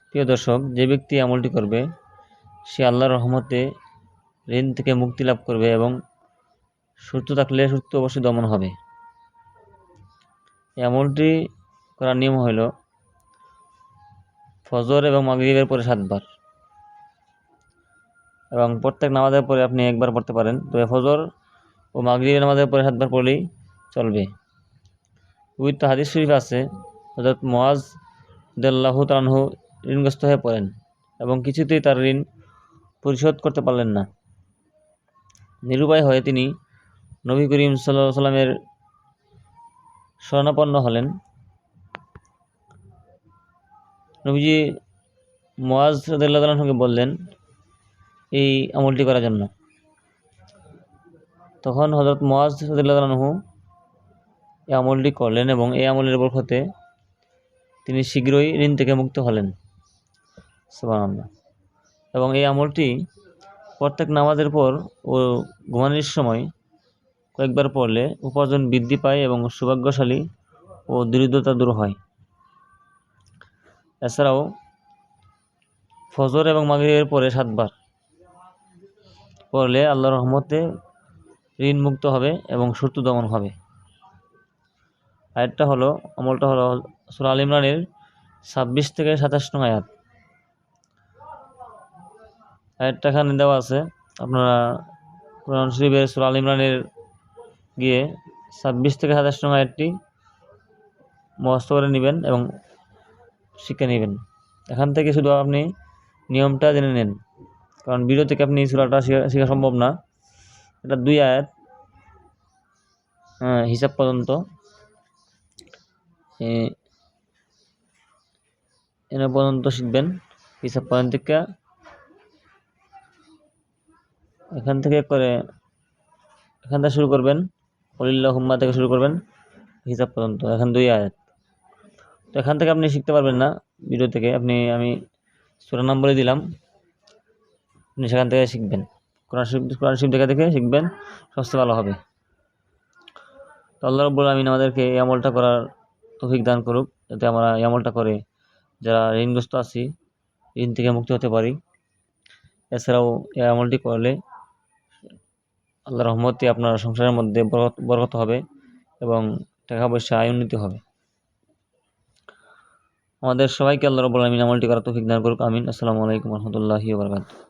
প্রিয় দর্শক, যে ব্যক্তি আমলটি করবে সে আল্লাহর রহমতে ঋণ থেকে মুক্তি লাভ করবে এবং সুস্থ থাকলে সুস্থ অবশ্যই দমন হবে। এই আমলটি করার নিয়ম হলো ফজর এবং মাগরিবের পরে 7 বার এবং প্রত্যেক নামাজের পরে আপনি একবার পড়তে পারেন, তবে ফজর ও মাগরিবের নামাজের পরে 7 বার পড়লেই চলবে। পবিত্র হাদিস শরীফ আছে, হযরত মুআজ রাদিয়াল্লাহু তাআলা আনহু ঋণগ্রস্ত হয়ে পড়েন এবং কিছুতেই তার ঋণ পরিশোধ করতে পারলেন না। নিরুপায় হয়ে তিনি নবী করিম সাল্লাল্লাহু আলাইহি ওয়াসাল্লামের শরণাপন্ন হলেন। নবীজি মুআজ রাদিয়াল্লাহু তাআলা আনহুকে বললেন এই আমলটি করার জন্য। তখন হযরত মুআজ রাদিয়াল্লাহু তাআলা আনহু এই আমলটি করলেন এবং এই আমলের বরকতে তিনি শীঘ্রই ঋণ থেকে মুক্ত হলেন। সুবহানাল্লাহ। এবং এই আমলটি প্রত্যেক নামাজের পর ও ঘুমানোর সময় কয়েকবার পড়লে উপার্জন বৃদ্ধি পায় এবং সৌভাগ্যশালী ও দরিদ্রতা দূর হয়। এছাড়াও ফজর এবং মাগরিবের পরে 7 বার পড়লে আল্লাহর রহমতে ঋণ মুক্ত হবে এবং শত্রু দমন হবে। আয়াতটা হলো, আমলটা হলো সূরা আল ইমরানের 26 থেকে 27 নং আয়াত। আয়াতটা এখানে দেওয়া আছে, আপনারা কোরআন শরীফের সূরা আল ইমরানের গিয়ে 26 থেকে 27 নং আয়াতটি মুখস্থ করে নেবেন এবং শিখে নেবেন। এখান থেকে শুধু আপনি নিয়মটা জেনে নেন, কারণ ভিডিও থেকে আপনি সূরাটা শেখা সম্ভব না। এটা 2 আয়াত হিসাব পর্যন্ত, এনে পর্যন্ত শিখবেন। হিসাব পর্যন্ত থেকে এখান থেকে শুরু করবেন, কুলিল্লাহুম্মা থেকে শুরু করবেন হিসাব পর্যন্ত, এখন 2 আয়াত। তো এখান থেকে আপনি শিখতে পারবেন না ভিডিও থেকে, আমি সূরা নাম বলে দিলাম, আপনি সেখান থেকে শিখবেন। কোরআন শরীফ দেখে শিখবেন, সবচেয়ে ভালো হবে। তো আল্লাহ রাব্বুল আলামিন আমাদেরকে এই আমলটা করার তৌফিক দান করুক, যাতে আমরা এই আমলটা করে যারা ঋণগ্রস্ত আছি ঋণ থেকে মুক্তি হতে পারি। এছাড়াও এই আমলটি করলে আল্লাহর রহমতে আপনার সংসারের মধ্যে বরকত হবে এবং টাকা পয়সা আয় উন্নতি হবে। আমাদের সবাইকে আল্লাহ রাব্বুল আলামিন আমলটি করার তৌফিক দান করুক, আমিন। আসসালামু আলাইকুম ওয়া রাহমাতুল্লাহি ওয়া বারাকাতুহু।